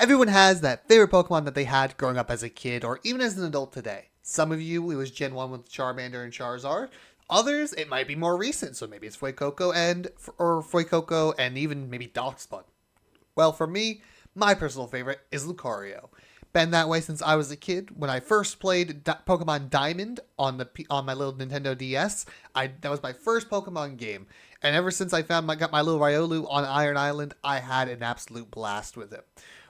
Everyone has that favorite Pokemon that they had growing up as a kid or even as an adult today. Some of you, it was Gen 1 with Charmander and Charizard. Others, it might be more recent, so maybe it's Fuecoco and even maybe Darkspot. Well, for me, my personal favorite is Lucario. Been that way since I was a kid. When I first played Pokemon Diamond on my little Nintendo DS, that was my first Pokemon game. And ever since I got my little Riolu on Iron Island, I had an absolute blast with him.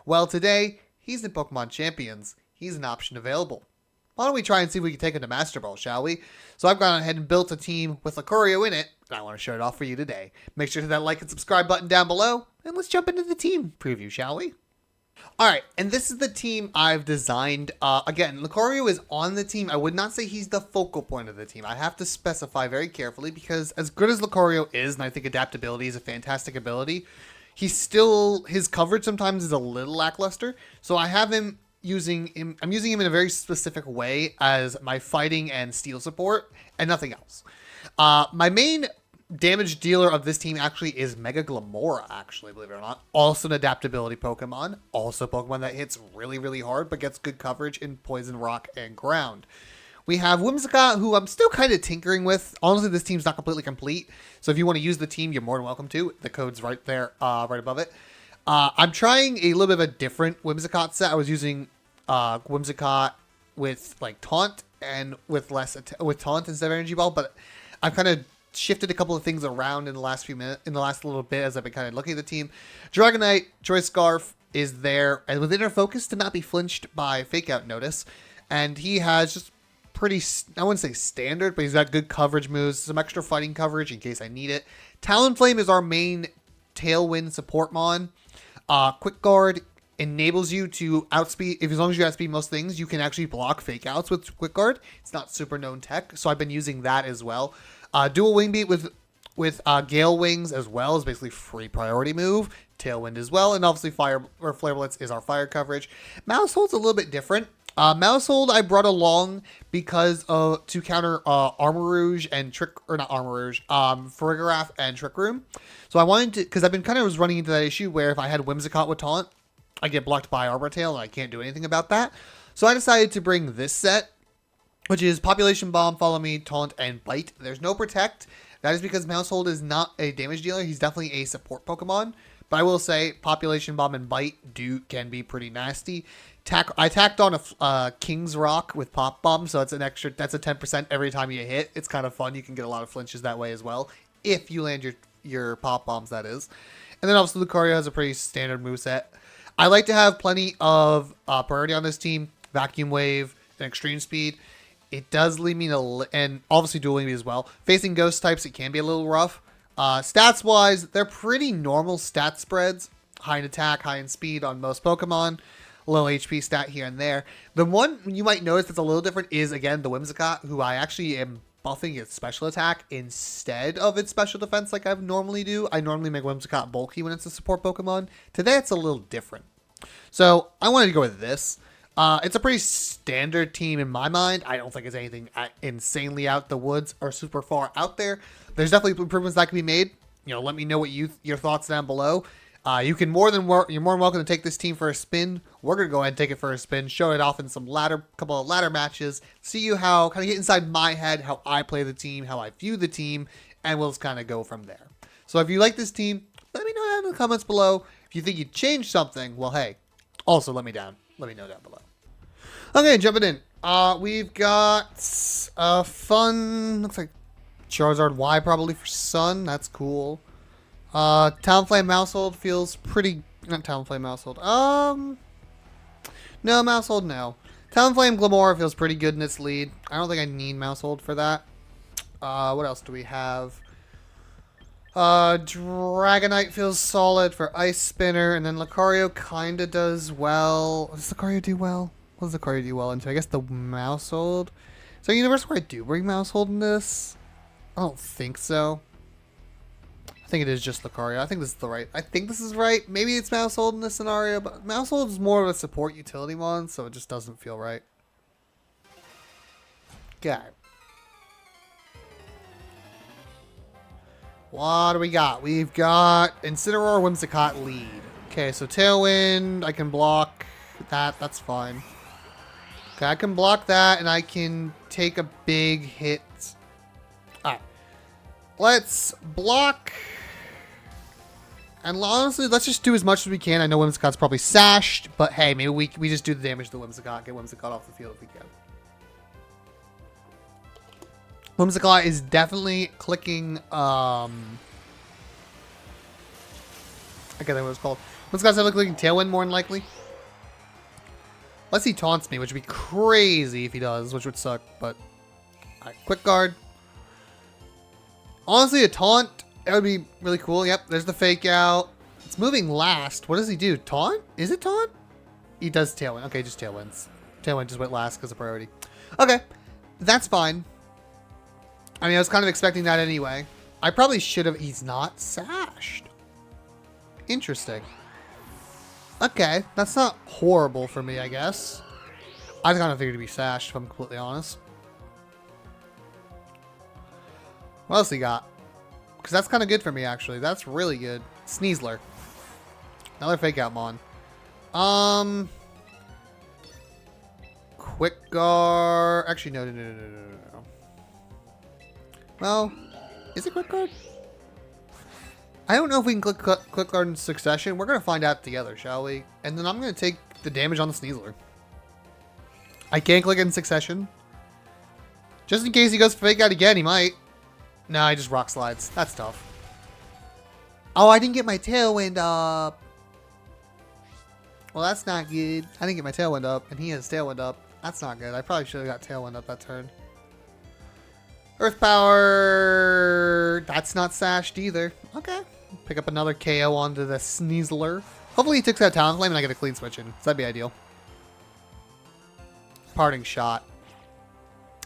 Well, today, he's in Pokemon Champions. He's an option available. Why don't we try and see if we can take him to Master Ball, shall we? So I've gone ahead and built a team with Lucario in it, and I want to show it off for you today. Make sure to hit that like and subscribe button down below, and let's jump into the team preview, shall we? Alright, and this is the team I've designed. Again, Lucario is on the team. I would not say he's the focal point of the team. I have to specify very carefully because as good as Lucario is, and I think adaptability is a fantastic ability, his coverage sometimes is a little lackluster. So I have him I'm using him in a very specific way as my fighting and steel support and nothing else. My main damage dealer of this team actually is Mega Glamora, actually, believe it or not. Also an adaptability Pokemon. Also a Pokemon that hits really, really hard, but gets good coverage in Poison, Rock, and Ground. We have Whimsicott, who I'm still kind of tinkering with. Honestly, this team's not completely complete. So if you want to use the team, you're more than welcome to. The code's right there, right above it. I'm trying a little bit of a different Whimsicott set. I was using Whimsicott with like Taunt and with Taunt instead of Energy Ball, but I've kind of shifted a couple of things around in the last little bit as I've been kind of looking at the team. Dragonite, Choice Scarf is there, and with Inner Focus to not be flinched by Fake Out Notice, and he has just pretty, I wouldn't say standard, but he's got good coverage moves, some extra fighting coverage in case I need it. Talonflame is our main Tailwind support mon. Quick Guard enables you to outspeed, as long as you outspeed most things, you can actually block fake outs with Quick Guard. It's not super known tech, so I've been using that as well. Dual Wing Beat with Gale Wings as well is basically free priority move. Tailwind as well, and obviously Flare Blitz is our fire coverage. Mousehold's a little bit different. Mousehold I brought along because to counter Armor Rouge and Farigiraf and Trick Room. So I wanted to, because I've been kind of running into that issue where if I had Whimsicott with Taunt, I get blocked by Arbor Tail and I can't do anything about that. So I decided to bring this set, which is Population Bomb, Follow Me, Taunt, and Bite. There's no Protect. That is because Mousehold is not a damage dealer. He's definitely a support Pokemon. But I will say Population Bomb and Bite can be pretty nasty. I tacked on a King's Rock with Pop Bomb, so that's a 10% every time you hit. It's kind of fun. You can get a lot of flinches that way as well, if you land your Pop Bombs, that is. And then obviously Lucario has a pretty standard moveset. I like to have plenty of priority on this team. Vacuum Wave and Extreme Speed. It does leave me and obviously Dual Wing Beat as well. Facing ghost types, it can be a little rough. Stats-wise, they're pretty normal stat spreads. High in attack, high in speed on most Pokemon. Low HP stat here and there. The one you might notice that's a little different is, again, the Whimsicott, who I actually am buffing its special attack instead of its special defense like I normally do. I normally make Whimsicott bulky when it's a support Pokemon. Today, it's a little different. So, I wanted to go with this. It's a pretty standard team in my mind. I don't think it's anything insanely out the woods or super far out there. There's definitely improvements that can be made. Let me know what your thoughts down below. You're more than welcome to take this team for a spin. We're gonna go ahead and take it for a spin, show it off in some couple of ladder matches, see you how kind of get inside my head, how I play the team, how I view the team, and we'll just kind of go from there. So if you like this team, let me know down in the comments below. If you think you'd change something, well, hey, also let me know down below. Okay, jumping in. We've got a fun, looks like Charizard Y probably for Sun. That's cool. Talonflame Mousehold feels pretty, not Talonflame Mousehold. No, Mousehold, no. Talonflame Glamora feels pretty good in its lead. I don't think I need Mousehold for that. What else do we have? Dragonite feels solid for Ice Spinner, and then Lucario kinda does well. Does Lucario do well? What does Lucario do well into? I guess the Mousehold. Is there a universe where I do bring Mousehold in this? I don't think so. I think it is just Lucario. I think this is right. Maybe it's Mousehold in this scenario, but Mousehold is more of a support utility one, so it just doesn't feel right. Okay. What do we got? We've got Incineroar, Whimsicott, lead. Okay, so Tailwind, I can block that. That's fine. Okay, I can block that, and I can take a big hit. Alright. Let's block. And honestly, let's just do as much as we can. I know Whimsicott's probably sashed, but hey, maybe we just do the damage to Whimsicott. Get Whimsicott off the field if we can. Whimsicott is definitely clicking, I can't think what it's called. Whimsicott's definitely clicking Tailwind more than likely. Unless he taunts me, which would be crazy if he does, which would suck, but... Alright, Quick Guard. Honestly, a taunt, that would be really cool. Yep, there's the fake out. It's moving last. What does he do? Taunt? Is it taunt? He does Tailwind. Okay, just Tailwinds. Tailwind just went last because of priority. Okay, that's fine. I mean, I was kind of expecting that anyway. I probably should have... He's not sashed. Interesting. Okay, that's not horrible for me, I guess. I kind of figured to be sashed, if I'm completely honest. What else he got? Because that's kind of good for me, actually. That's really good. Sneasler. Another fake out mon. Quick Guard. Actually, no. Well, is it Quick Guard? I don't know if we can Quick Guard in succession. We're going to find out together, shall we? And then I'm going to take the damage on the Sneasler. I can't click it in succession. Just in case he goes for fake out again, he might. No, he just rock slides. That's tough. Oh, I didn't get my Tailwind up. Well, that's not good. I didn't get my Tailwind up, and he has Tailwind up. That's not good. I probably should have got Tailwind up that turn. Earth Power. That's not sashed either. Okay. Pick up another KO onto the Sneasler. Hopefully he takes out Talonflame and I get a clean switch in. So that'd be ideal. Parting Shot.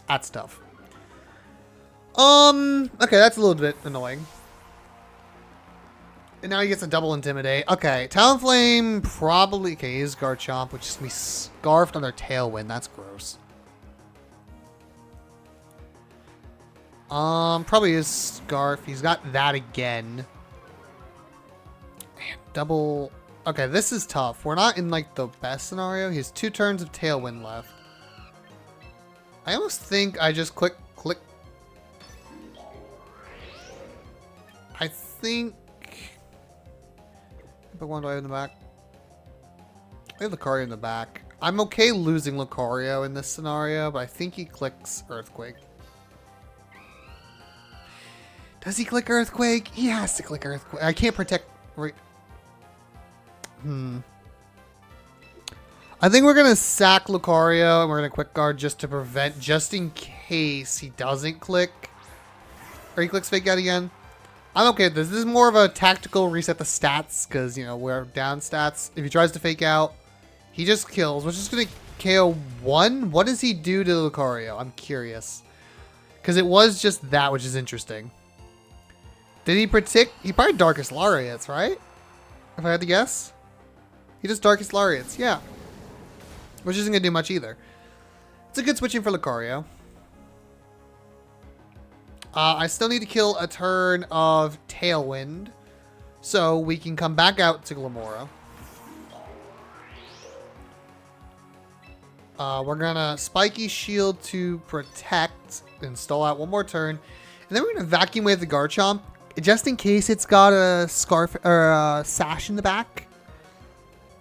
That's tough. Okay, that's a little bit annoying. And now he gets a double Intimidate. Okay, Talonflame probably... Okay, he is Garchomp, which is going to be scarfed on their Tailwind. That's gross. Probably is Scarf. He's got that again. Man, double... Okay, this is tough. We're not in, like, the best scenario. He has 2 turns of Tailwind left. I almost think I just click... I think... What one do I have in the back? I have Lucario in the back. I'm okay losing Lucario in this scenario, but I think he clicks Earthquake. Does he click Earthquake? He has to click Earthquake. I can't protect... I think we're going to sack Lucario and we're going to Quick Guard just to prevent... Just in case he doesn't click. Or he clicks Fake Out again. I'm okay with this. This is more of a tactical reset the stats. Because, you know, we're down stats. If he tries to Fake Out, he just kills. We're just going to KO 1. What does he do to Lucario? I'm curious. Because it was just that, which is interesting. Did he protect? He probably Darkest Lariats, right? If I had to guess. He just Darkest Lariats, yeah. Which isn't going to do much either. It's a good switching for Lucario. I still need to kill a turn of Tailwind. So we can come back out to Glamora. We're going to Spiky Shield to protect. Install out one more turn. And then we're going to Vacuum Wave the Garchomp. Just in case it's got a Scarf or a Sash in the back.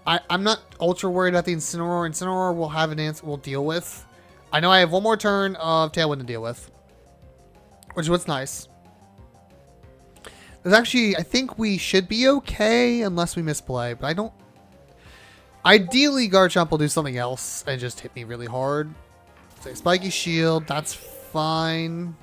I'm not ultra worried about the Incineroar. Incineroar will have an answer we'll deal with. I know I have one more turn of Tailwind to deal with. Which is what's nice. There's actually, I think we should be okay unless we misplay. But I don't... Ideally, Garchomp will do something else and just hit me really hard. Say Spiky Shield, that's fine.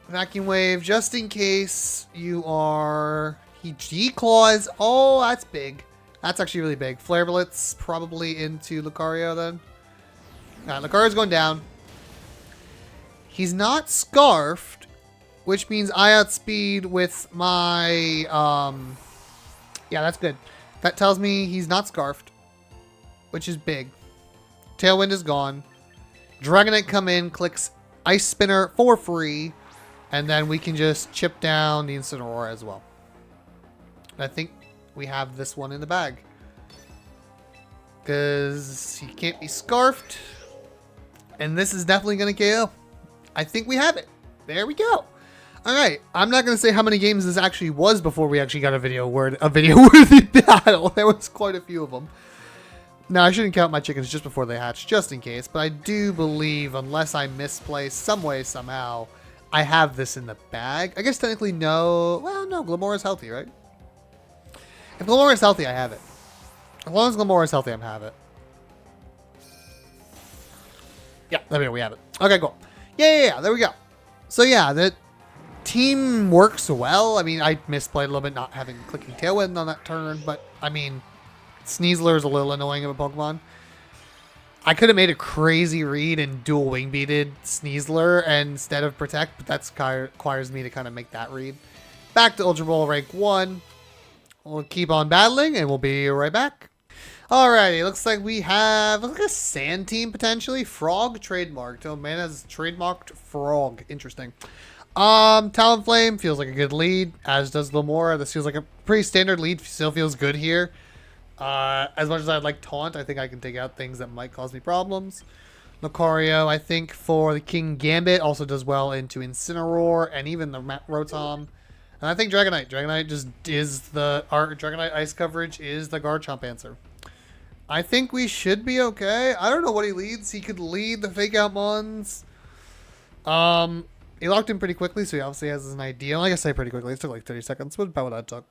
Vacuum Wave, just in case you are... He G-Claws. Oh, that's big. That's actually really big. Flare Blitz probably into Lucario then. Alright, Lucario's going down. He's not Scarfed, which means I outspeed with my... Yeah, that's good. That tells me he's not Scarfed, which is big. Tailwind is gone. Dragonite come in, clicks Ice Spinner for free. And then we can just chip down the Incineroar as well. I think we have this one in the bag. Because he can't be scarfed. And this is definitely going to KO. I think we have it. There we go. Alright, I'm not going to say how many games this actually was before we actually got a video worthy battle. There was quite a few of them. Now, I shouldn't count my chickens just before they hatch, just in case. But I do believe, unless I misplace some way, somehow, I have this in the bag. I guess technically no. Well, no, Glamora is healthy, right? If Glamora is healthy, I have it. As long as Glamora is healthy, I have it. Yeah, there we go. We have it. Okay, cool. Yeah. There we go. So, yeah, the team works well. I mean, I misplayed a little bit not having clicking Tailwind on that turn. But, I mean, Sneasler is a little annoying of a Pokemon. I could have made a crazy read and dual wing beated Sneasler instead of Protect. But that requires me to kind of make that read. Back to Ultra Ball rank 1. We'll keep on battling and we'll be right back. Alrighty, looks like we have a sand team potentially. Frog trademarked. Oh man, has trademarked Frog. Interesting. Talonflame feels like a good lead, as does Lamora. This feels like a pretty standard lead. Still feels good here. As much as I'd like Taunt, I think I can take out things that might cause me problems. Lucario, I think for the King Gambit, also does well into Incineroar and even the Rotom. And I think Dragonite. Dragonite just is our Dragonite Ice coverage is the Garchomp answer. I think we should be okay. I don't know what he leads. He could lead the Fake Out Mons. He locked in pretty quickly, so he obviously has an idea. Like I say, pretty quickly. It took like 30 seconds. What about what that took?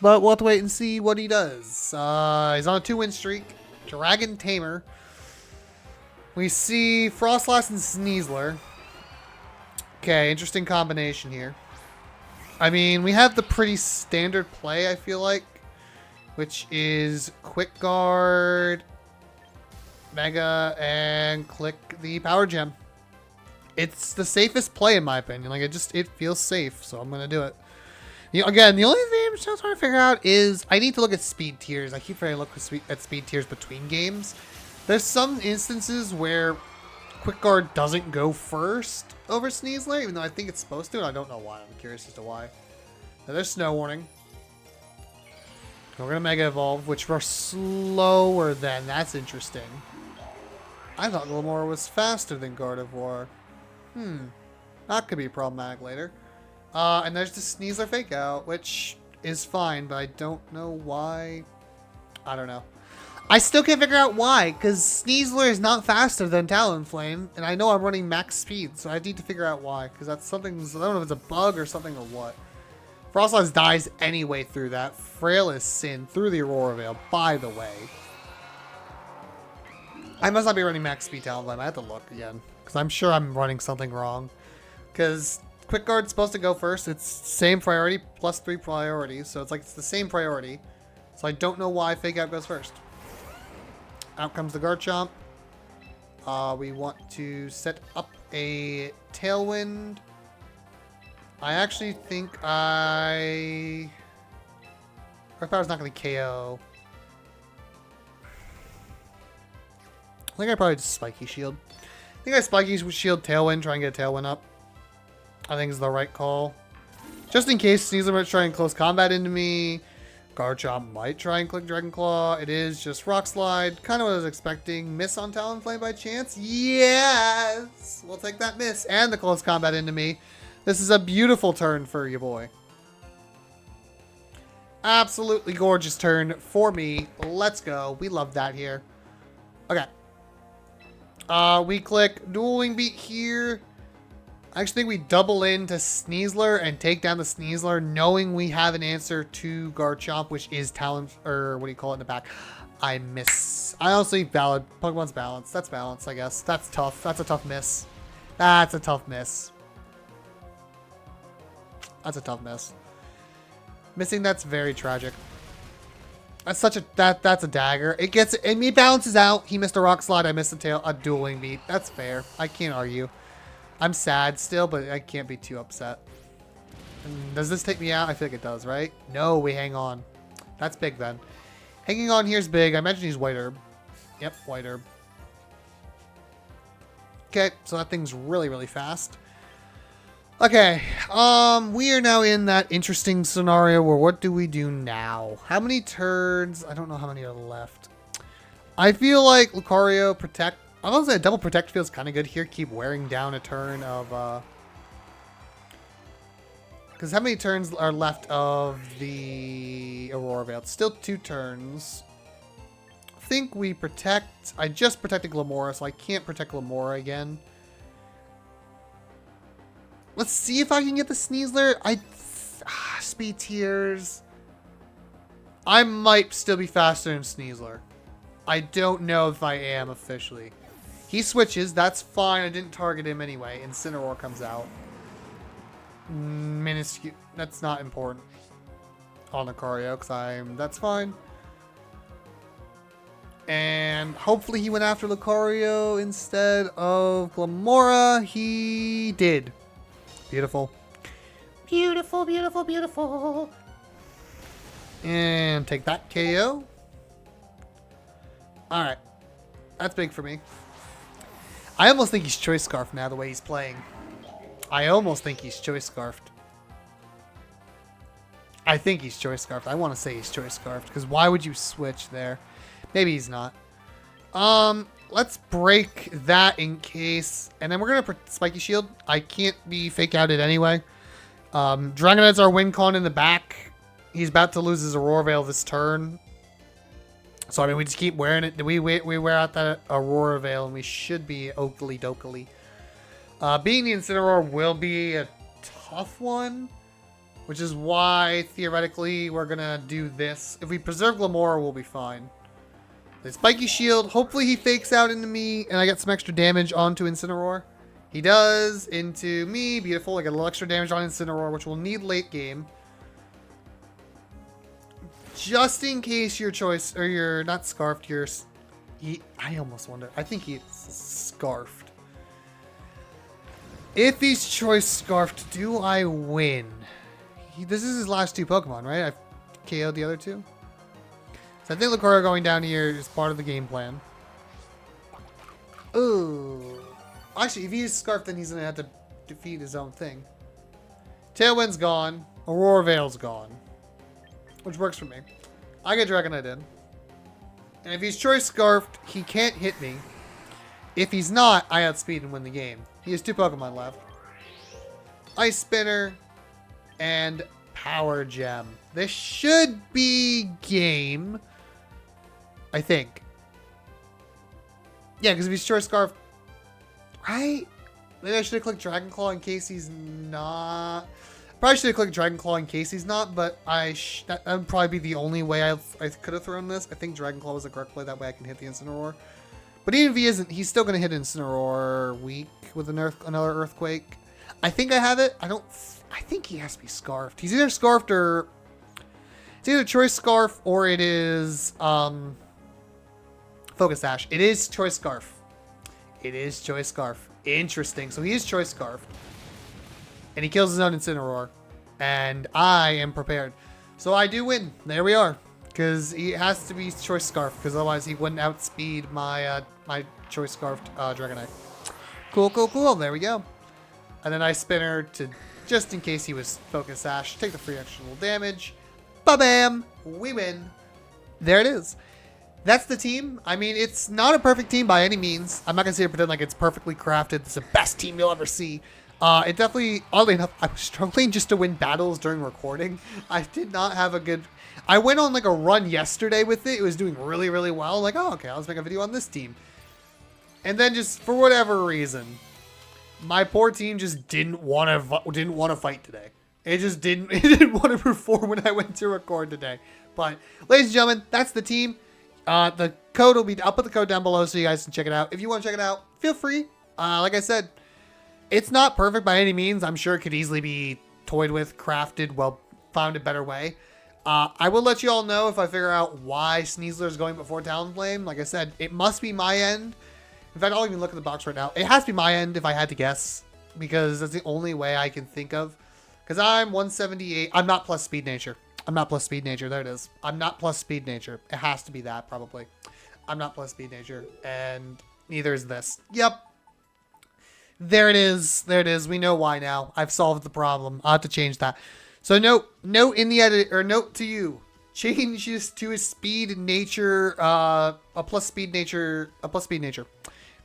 But we'll have to wait and see what he does. He's on a 2-win streak. Dragon Tamer. We see Frostlass and Sneasler. Okay, interesting combination here. I mean, we have the pretty standard play, I feel like, which is Quick Guard, Mega, and click the Power Gem. It's the safest play in my opinion. Like, it feels safe, so I'm gonna do it. Again, the only thing I'm still trying to figure out is I need to look at speed tiers. I keep forgetting to look at speed tiers between games. There's some instances where Quick Guard doesn't go first over Sneasler, even though I think it's supposed to, and I don't know why. I'm curious as to why. Now, there's Snow Warning. We're going to Mega Evolve, which we're slower than. That's interesting. I thought Glamora was faster than Gardevoir. That could be problematic later. And there's the Sneasler Fake Out, which is fine, but I don't know why. I don't know. I still can't figure out why, because Sneasler is not faster than Talonflame, and I know I'm running max speed, so I need to figure out why, because that's something, I don't know if it's a bug or something or what. Frostlass dies anyway through that. Frailest Sin through the Aurora Veil, by the way. I must not be running max speed Talonflame. I have to look again, because I'm sure I'm running something wrong. Because Quick Guard's supposed to go first. It's same priority, plus 3 priority, so it's like it's the same priority. So I don't know why Fake Out goes first. Out comes the Garchomp. We want to set up a Tailwind. I actually think Earth Power's not going to KO. I think I probably just Spiky Shield. I think I Spiky Shield Tailwind, try and get a Tailwind up. I think is the right call. Just in case Sneasler might try and close combat into me. Garchomp might try and click Dragon Claw. It is just Rock Slide. Kind of what I was expecting. Miss on Talonflame by chance? Yes! We'll take that miss. And the close combat into me. This is a beautiful turn for you, boy. Absolutely gorgeous turn for me. Let's go. We love that here. Okay. We click Dual Wing Beat here. I actually think we double into Sneasler and take down the Sneasler, knowing we have an answer to Garchomp, which is Talon, or what do you call it in the back? I miss. I honestly valid. Pokemon's balance. That's balance, I guess. That's tough. That's a tough miss. That's a tough miss. That's a tough miss. Missing that's very tragic. That's such a that's a dagger. It gets and he balances out. He missed a Rock Slide. I missed a Dual Wing Beat. That's fair. I can't argue. I'm sad still, but I can't be too upset. And does this take me out? I feel like it does, right? No, we hang on. That's big then. Hanging on here is big. I imagine he's White Herb. Yep, White Herb. Okay, so that thing's really, really fast. Okay, we are now in that interesting scenario where what do we do now? How many turns? I don't know how many are left. I feel like Lucario protect. I was gonna say double protect feels kind of good here. Keep wearing down a turn of. Because how many turns are left of the Aurora Veil? It's still 2 turns. I think we protect. I just protected Glamora, so I can't protect Glamora again. Let's see if I can get the Sneasler. Speed tiers. I might still be faster than Sneasler. I don't know if I am officially. He switches. That's fine. I didn't target him anyway. Incineroar comes out. Minuscule. That's not important. On Lucario, because that's fine. And hopefully he went after Lucario instead of Glamora. He did. Beautiful. Beautiful, beautiful, beautiful. And take that KO. Alright. That's big for me. I almost think he's Choice Scarf now, the way he's playing. I almost think he's Choice Scarfed. I think he's Choice Scarfed. I want to say he's Choice Scarfed, because why would you switch there? Maybe he's not. Let's break that in case. And then we're going to Spiky Shield. I can't be fake outed anyway. Dragonite's our win con in the back. He's about to lose his Aurora Veil this turn. So, I mean, we just keep wearing it. We wear out that Aurora Veil, and we should be Oakley Dokely. Being the Incineroar will be a tough one, which is why, theoretically, we're going to do this. If we preserve Glamora, we'll be fine. The Spiky Shield, hopefully he fakes out into me, and I get some extra damage onto Incineroar. He does into me. Beautiful. I get a little extra damage on Incineroar, which we'll need late game. Just in case your choice, or you're not scarfed, you're... I almost wonder. I think he's scarfed. If he's choice scarfed, do I win? This is his last 2 Pokemon, right? I've KO'd the other 2. So I think Lucario going down here is part of the game plan. Ooh. Actually, if he's scarfed, then he's going to have to defeat his own thing. Tailwind's gone. Aurora Veil's gone. Which works for me. I get Dragonite in. And if he's choice scarfed, he can't hit me. If he's not, I outspeed and win the game. He has 2 Pokemon left. Ice Spinner and Power Gem. This should be game. I think. Yeah, because if he's choice scarf, right? Maybe I should have clicked Dragon Claw in case he's not. Probably should have clicked Dragon Claw in case he's not, but that would probably be the only way I could have thrown this. I think Dragon Claw was the correct play. That way I can hit the Incineroar. But even if he isn't, he's still going to hit Incineroar weak with another Earthquake. I think I have it. I think he has to be scarfed. He's either scarfed or... It's either Choice Scarf or it is... Focus Sash. It is Choice Scarf. It is Choice Scarf. Interesting. So he is Choice Scarf. And he kills his own Incineroar. And I am prepared. So I do win. There we are. Because he has to be Choice Scarf. Because otherwise he wouldn't outspeed my my Choice Scarfed Dragonite. Cool, cool, cool. There we go. And then I Spinner to, just in case he was Focus Sash, take the free extra little damage. Ba-bam! We win. There it is. That's the team. I mean, it's not a perfect team by any means. I'm not going to sit here and pretend like it's perfectly crafted. It's the best team you'll ever see. It definitely, oddly enough, I was struggling just to win battles during recording. I did not have a good... I went on like a run yesterday with it. It was doing really, really well. Like, oh, okay, let's make a video on this team. And then just, for whatever reason, my poor team just didn't want to fight today. It just didn't want to perform when I went to record today. But, ladies and gentlemen, that's the team. The code will be... I'll put the code down below so you guys can check it out. If you want to check it out, feel free. Like I said, it's not perfect by any means. I'm sure it could easily be toyed with, crafted, well, found a better way. I will let you all know if I figure out why Sneasler is going before Talonflame. Like I said, it must be my end. In fact, I'll even look at the box right now. It has to be my end if I had to guess, because that's the only way I can think of. Because I'm 178. I'm not plus Speed Nature. I'm not plus Speed Nature. There it is. I'm not plus Speed Nature. It has to be that, probably. I'm not plus Speed Nature. And neither is this. Yep. There it is. There it is. We know why now. I've solved the problem. I'll have to change that. So note in the edit, or note to you. Change this to a speed nature, a plus speed nature.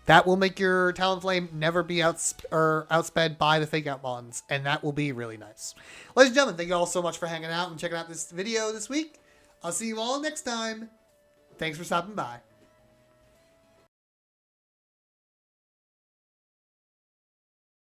That will make your Talonflame never be outsped by the fake out ones, and that will be really nice. Ladies and gentlemen, thank you all so much for hanging out and checking out this video this week. I'll see you all next time. Thanks for stopping by.